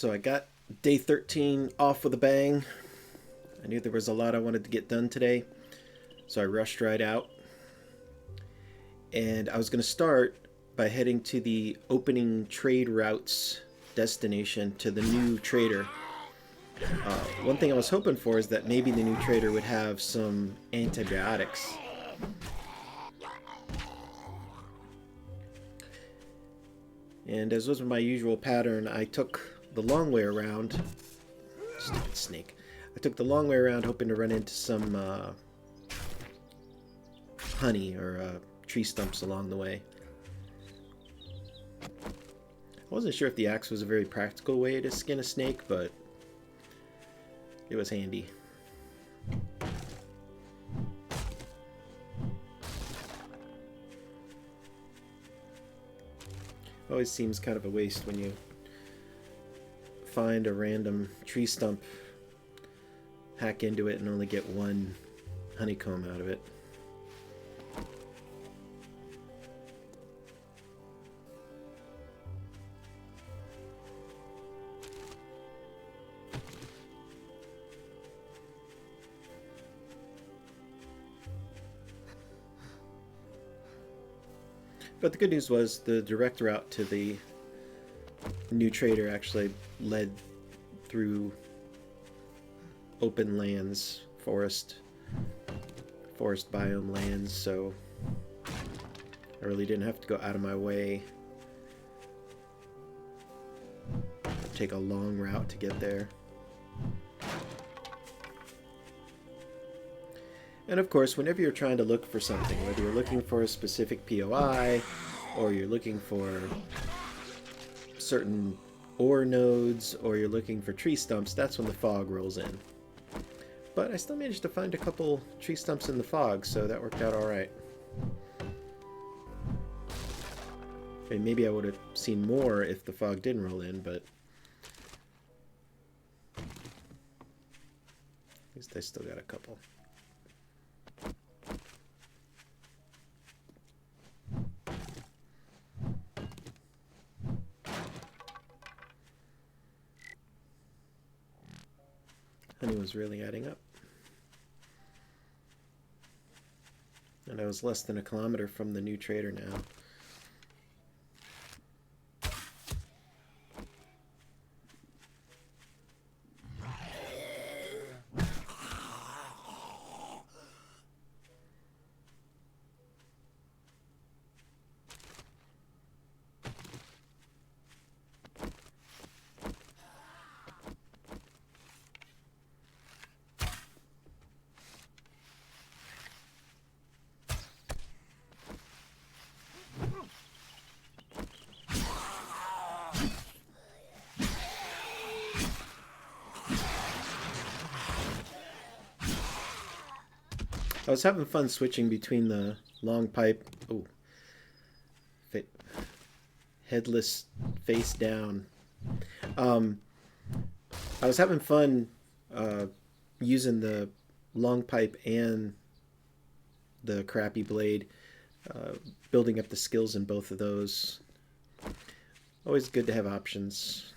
So I got day 13 off with a bang. I knew there was a lot I wanted to get done today, so I rushed right out. And I was going to start by heading to the opening trade routes destination to the new trader. One thing I was hoping for is that maybe the new trader would have some antibiotics. And as was my usual pattern, I took the long way around. Stupid snake. I took the long way around hoping to run into some honey or tree stumps along the way. I wasn't sure if the axe was a very practical way to skin a snake, but it was handy. Always seems kind of a waste when you find a random tree stump, hack into it, and only get one honeycomb out of it. But the good news was the direct route to the new trader actually led through open lands, forest biome lands, so I really didn't have to go out of my way, take a long route to get there. And of course, whenever you're trying to look for something, whether you're looking for a specific POI, or you're looking for certain ore nodes, or you're looking for tree stumps, that's when the fog rolls in. But I still managed to find a couple tree stumps in the fog, so that worked out alright. I mean, maybe I would have seen more if the fog didn't roll in, but at least I still got a couple. Honey was really adding up. And I was less than a kilometer from the new trader now. I was having fun switching between the long pipe, headless face down. I was having fun using the long pipe and the crappy blade, building up the skills in both of those. Always good to have options.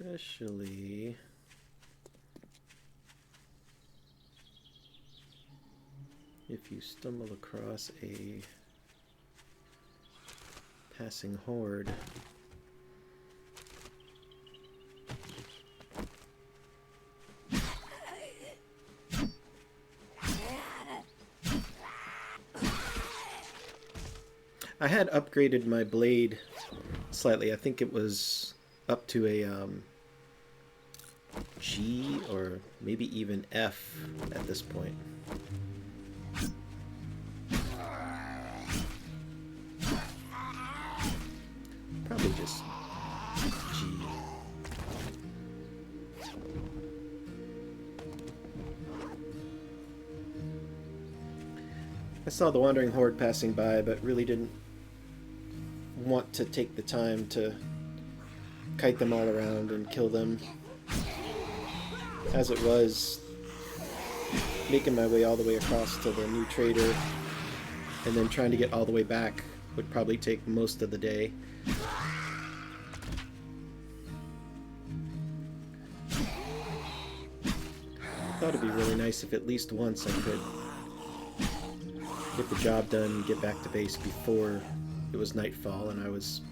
Especially if you stumble across a passing horde. I had upgraded my blade slightly. I think it was up to a G or maybe even F at this point. Probably just G. I saw the wandering horde passing by, but really didn't want to take the time to kite them all around and kill them. As it was, making my way all the way across to the new trader, and then trying to get all the way back would probably take most of the day. I thought it'd be really nice if at least once I could get the job done and get back to base before it was nightfall and I was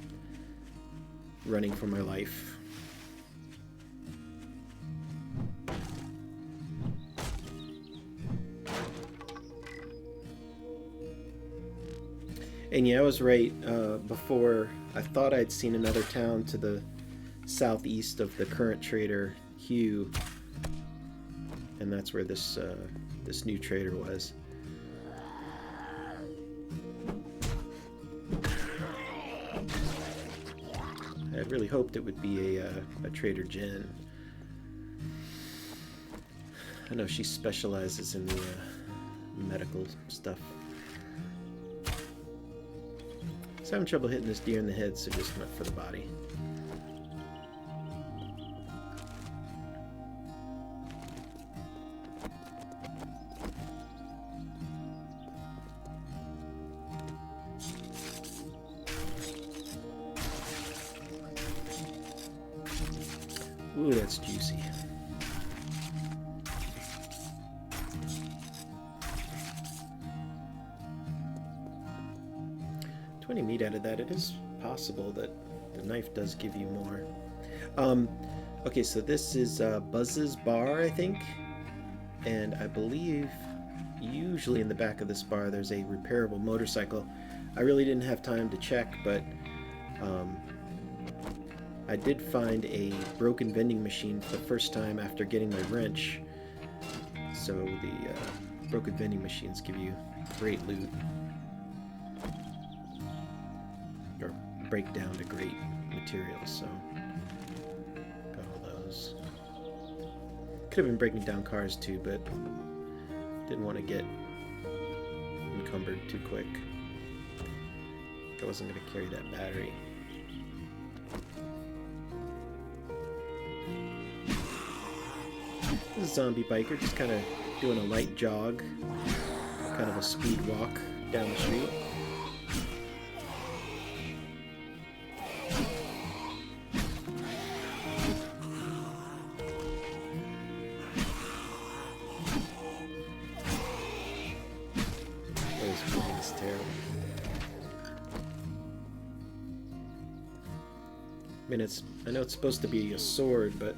running for my life. And yeah, I was right. Before, I thought I'd seen another town to the southeast of the current trader, Hugh, and that's where this this new trader was. I had really hoped it would be a Trader Jen. I know she specializes in the medical stuff. I was having trouble hitting this deer in the head, so just went for the body. Ooh, that's juicy. Meat out of that. It is possible that the knife does give you more. Okay, so this is Buzz's Bar, I think, and I believe usually in the back of this bar there's a repairable motorcycle. I really didn't have time to check, but I did find a broken vending machine for the first time after getting my wrench. So the broken vending machines give you great loot. Or break down to great materials, so got all those. Could have been breaking down cars too, but didn't want to get encumbered too quick. I wasn't going to carry that battery. This is a zombie biker, just kind of doing a light jog, kind of a speed walk down the street. I mean, I know it's supposed to be a sword, but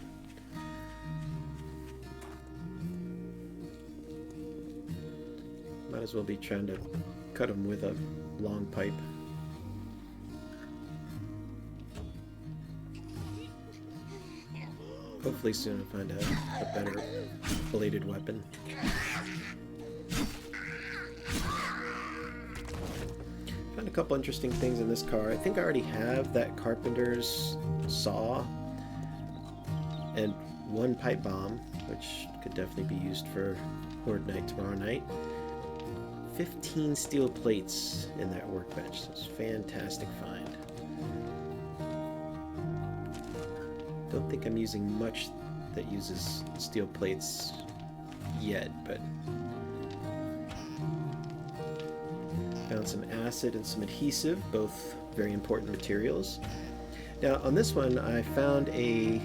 might as well be trying to cut him with a long pipe. Hopefully soon I'll find a better bladed weapon. Found a couple interesting things in this car. I think I already have that carpenter's saw and one pipe bomb, which could definitely be used for Horde Night tomorrow night. 15 steel plates in that workbench. So it's a fantastic find. Don't think I'm using much that uses steel plates yet, but found some acid and some adhesive, both very important materials. Now on this one I found a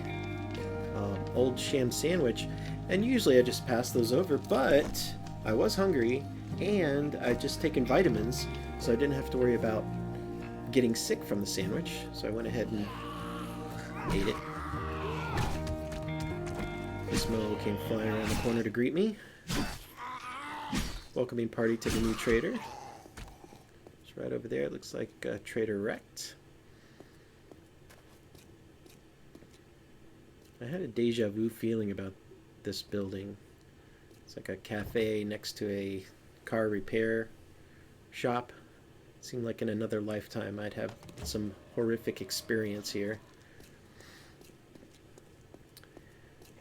old sham sandwich, and usually I just pass those over, but I was hungry and I'd just taken vitamins, so I didn't have to worry about getting sick from the sandwich, so I went ahead and ate it. This Mo came flying around the corner to greet me. Welcoming party to the new trader. Right over there, it looks like Trader Wrecked. I had a deja vu feeling about this building. It's like a cafe next to a car repair shop. It seemed like in another lifetime I'd have some horrific experience here.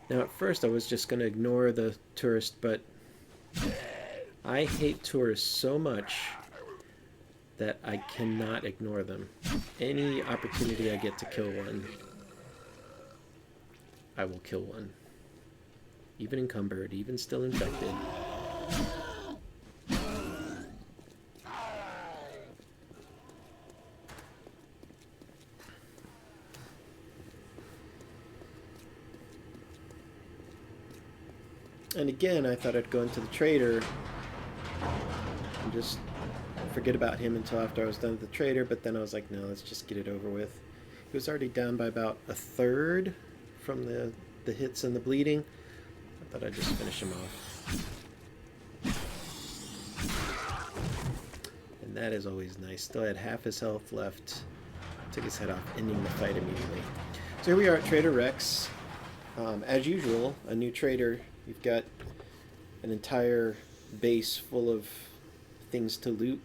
Now at first I was just going to ignore the tourist, but I hate tourists so much that I cannot ignore them. Any opportunity I get to kill one, I will kill one. Even encumbered, even still infected. And again, I thought I'd go into the trader and just forget about him until after I was done with the trader, but then I was like, no, let's just get it over with. He was already down by about a third from the hits and the bleeding. I thought I'd just finish him off. And that is always nice. Still had half his health left. Took his head off, ending the fight immediately. So here we are at Trader Rex. As usual, a new trader. You've got an entire base full of things to loot.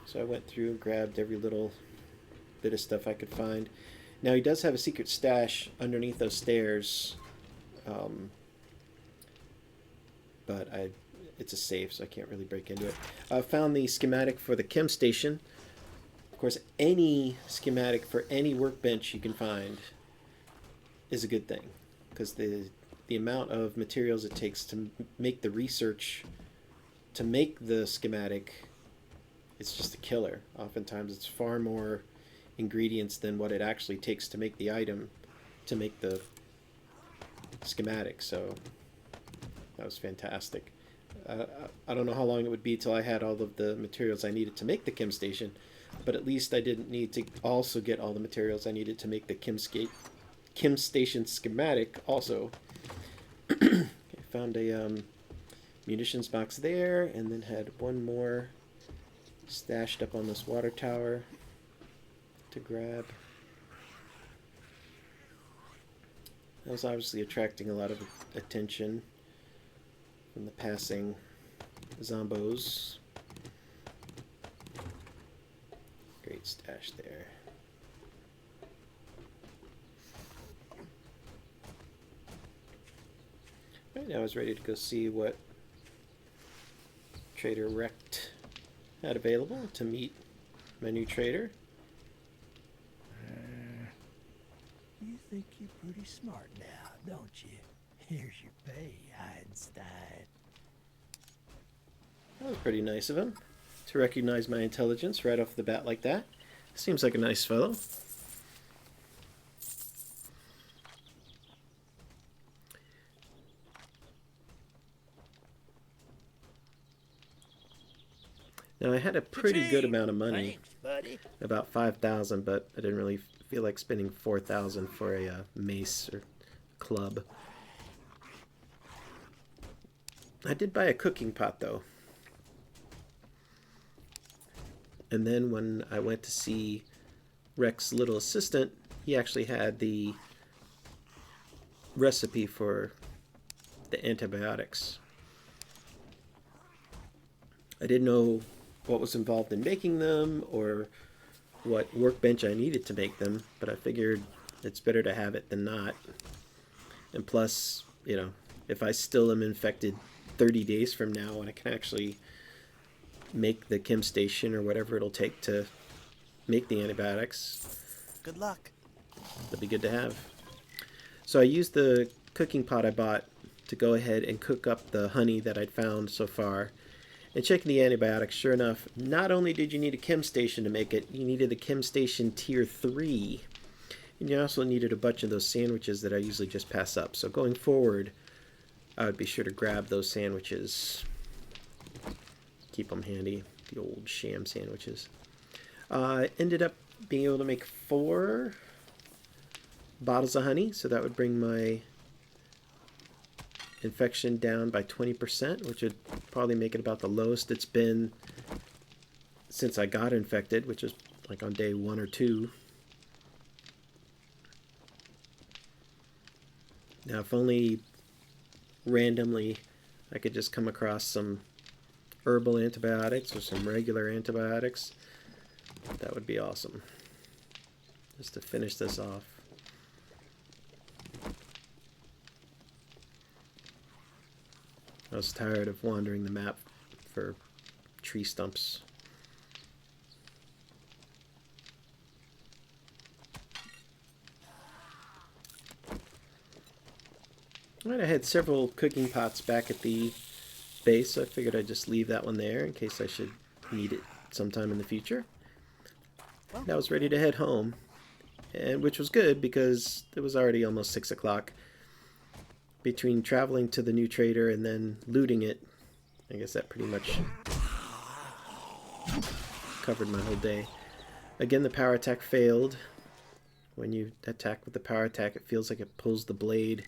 So I went through and grabbed every little bit of stuff I could find. Now he does have a secret stash underneath those stairs. But it's a safe, so I can't really break into it. I found the schematic for the chem station. Of course, any schematic for any workbench you can find is a good thing, because the amount of materials it takes to make the research to make the schematic, it's just a killer. Oftentimes it's far more ingredients than what it actually takes to make the item to make the schematic. So that was fantastic. I don't know how long it would be till I had all of the materials I needed to make the chem station, but at least I didn't need to also get all the materials I needed to make the chem station schematic also. I found a munitions box there, and then had one more stashed up on this water tower to grab. That was obviously attracting a lot of attention from the passing zombos. Great stash there. Right now I was ready to go see what Trader Rex had available to meet my new trader. You think you're pretty smart now, don't you? Here's your pay, Einstein. That was pretty nice of him to recognize my intelligence right off the bat like that. Seems like a nice fellow. Now I had a pretty good amount of money, about 5,000, but I didn't really feel like spending 4,000 for a mace or club. I did buy a cooking pot though. And then when I went to see Rex's little assistant, he actually had the recipe for the antibiotics. I didn't know what was involved in making them or what workbench I needed to make them, but I figured it's better to have it than not. And plus, you know, if I still am infected 30 days from now and I can actually make the chem station or whatever it'll take to make the antibiotics, Good luck. that'd be good to have. So I used the cooking pot I bought to go ahead and cook up the honey that I'd found so far. And checking the antibiotics, sure enough, not only did you need a chem station to make it, you needed a chem station tier 3. And you also needed a bunch of those sandwiches that I usually just pass up. So going forward, I would be sure to grab those sandwiches. Keep them handy, the old sham sandwiches. Ended up being able to make 4 bottles of honey, so that would bring my infection down by 20%, which would probably make it about the lowest it's been since I got infected, which is like on day 1 or 2. Now, if only randomly I could just come across some herbal antibiotics or some regular antibiotics, that would be awesome. Just to finish this off. I was tired of wandering the map for tree stumps. Alright, I had several cooking pots back at the base, so I figured I'd just leave that one there in case I should need it sometime in the future. And I was ready to head home, and which was good because it was already almost 6 o'clock. Between traveling to the new trader and then looting it, I guess that pretty much covered my whole day. Again, the power attack failed. When you attack with the power attack, it feels like it pulls the blade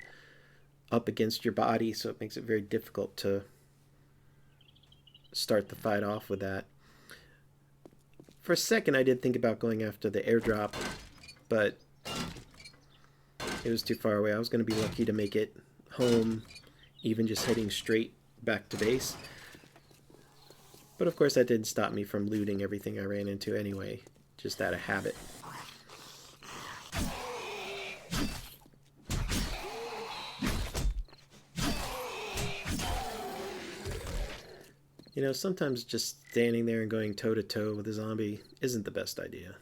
up against your body, so it makes it very difficult to start the fight off with that. For a second, I did think about going after the airdrop, but it was too far away. I was going to be lucky to make it home, even just heading straight back to base. But of course, that didn't stop me from looting everything I ran into anyway, just out of habit. You know, sometimes just standing there and going toe-to-toe with a zombie isn't the best idea.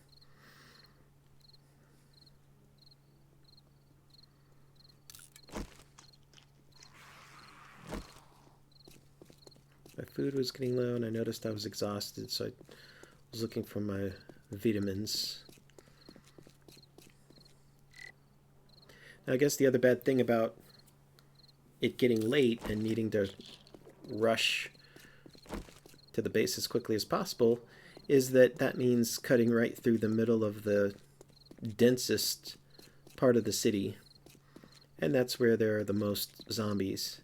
My food was getting low and I noticed I was exhausted, so I was looking for my vitamins. Now, I guess the other bad thing about it getting late and needing to rush to the base as quickly as possible is that means cutting right through the middle of the densest part of the city, and that's where there are the most zombies,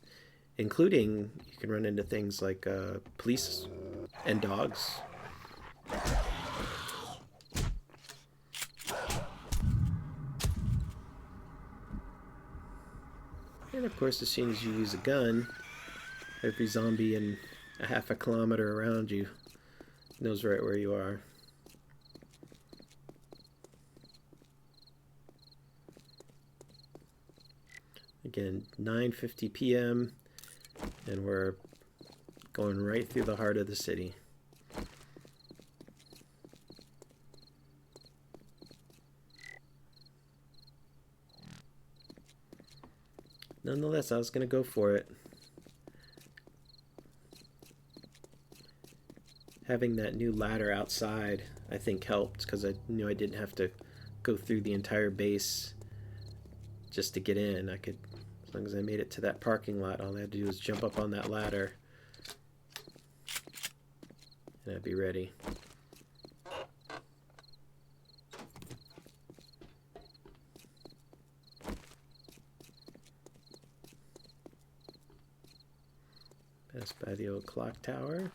including you can run into things like police and dogs. And of course, as soon as you use a gun, every zombie in a half a kilometer around you knows right where you are. Again, 9:50 p.m. and we're going right through the heart of the city. Nonetheless, I was going to go for it. Having that new ladder outside, I think, helped because I knew I didn't have to go through the entire base just to get in. I could, as long as I made it to that parking lot, all I had to do was jump up on that ladder and I'd be ready. Pass by the old clock tower.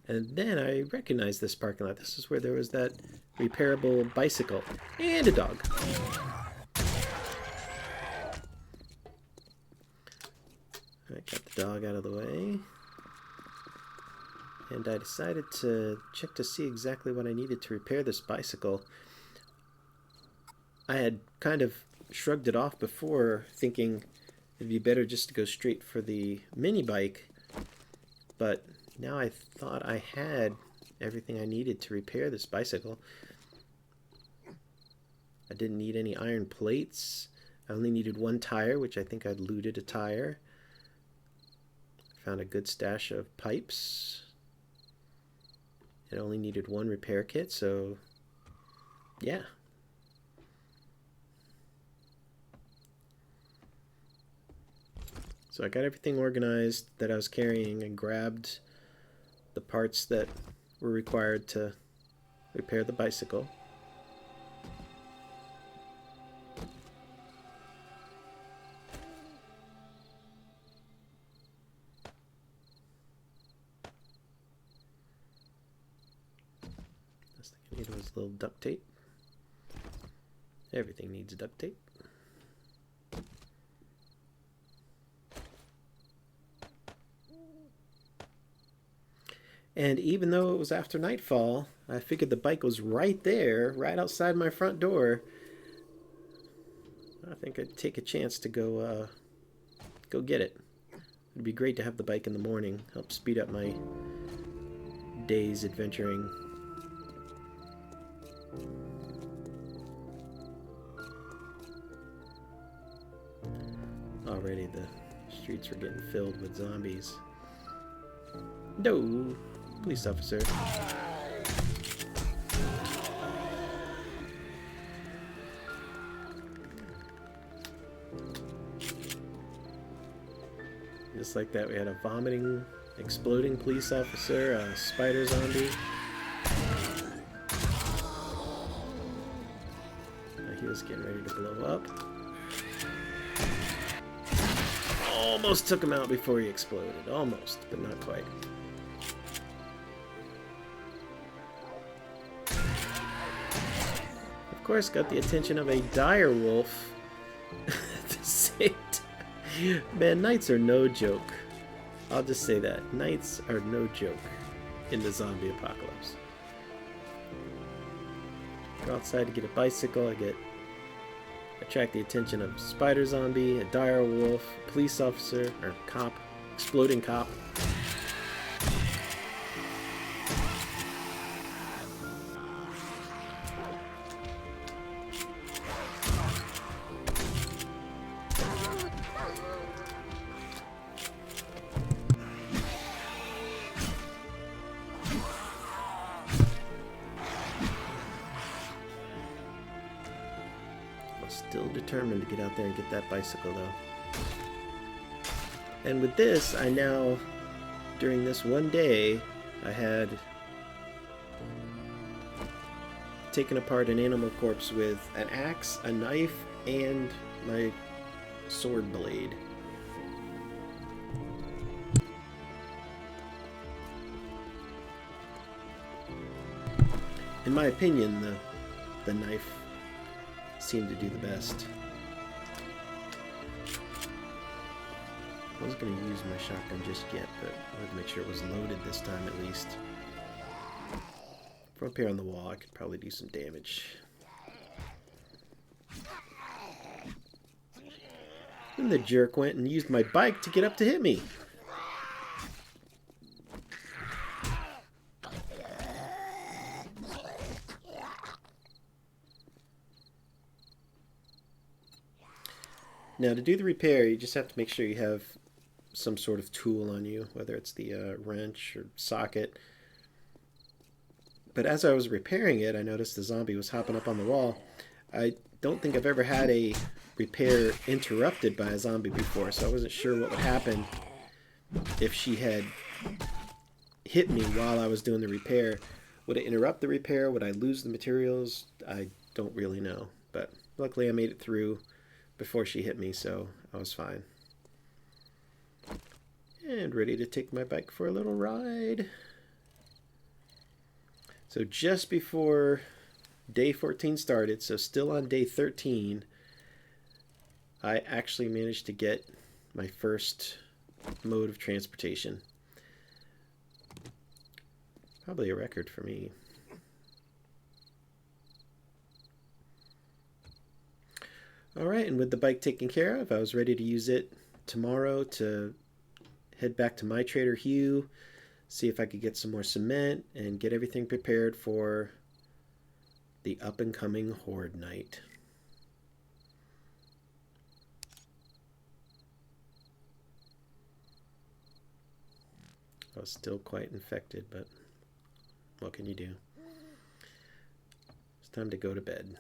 And then I recognized this parking lot. This is where there was that repairable bicycle and a dog. I got the dog out of the way. And I decided to check to see exactly what I needed to repair this bicycle. I had kind of shrugged it off before, thinking it'd be better just to go straight for the mini bike. But now I thought I had everything I needed to repair this bicycle. I didn't need any iron plates. I only needed one tire, which I think I'd looted a tire. Found a good stash of pipes. It only needed one repair kit, so yeah. So I got everything organized that I was carrying and grabbed the parts that were required to repair the bicycle. Last thing I needed was a little duct tape. Everything needs duct tape. And even though it was after nightfall, I figured the bike was right there, right outside my front door. I think I'd take a chance to go get it. It'd be great to have the bike in the morning, help speed up my day's adventuring. Already the Streets were getting filled with zombies. No! Police officer. Just like that, we had a vomiting, exploding police officer, a spider zombie. He was getting ready to blow up. Almost took him out before he exploded. Almost, but not quite. Of course, got the attention of a dire wolf at the same time. Man, knights are no joke. I'll just say that. Knights are no joke in the zombie apocalypse. Go outside to get a bicycle. I attract the attention of spider zombie, a dire wolf, police officer, or cop, exploding cop. Still determined to get out there and get that bicycle though. And with this, I now, during this one day, I had taken apart an animal corpse with an axe, a knife, and my sword blade. In my opinion, the knife seemed to do the best. I wasn't going to use my shotgun just yet, but I wanted to make sure it was loaded this time at least. From up here on the wall, I could probably do some damage. And the jerk went and used my bike to get up to hit me. Now, to do the repair, you just have to make sure you have some sort of tool on you, whether it's the wrench or socket. But as I was repairing it, I noticed the zombie was hopping up on the wall. I don't think I've ever had a repair interrupted by a zombie before, so I wasn't sure what would happen if she had hit me while I was doing the repair. Would it interrupt the repair? Would I lose the materials? I don't really know, but luckily I made it through before she hit me, so I was fine. And ready to take my bike for a little ride. So just before day 14 started, so still on day 13, I actually managed to get my first mode of transportation. Probably a record for me. Alright, and with the bike taken care of, I was ready to use it tomorrow to head back to my Trader Hugh, see if I could get some more cement, and get everything prepared for the up-and-coming Horde Night. I was still quite infected, but what can you do? It's time to go to bed.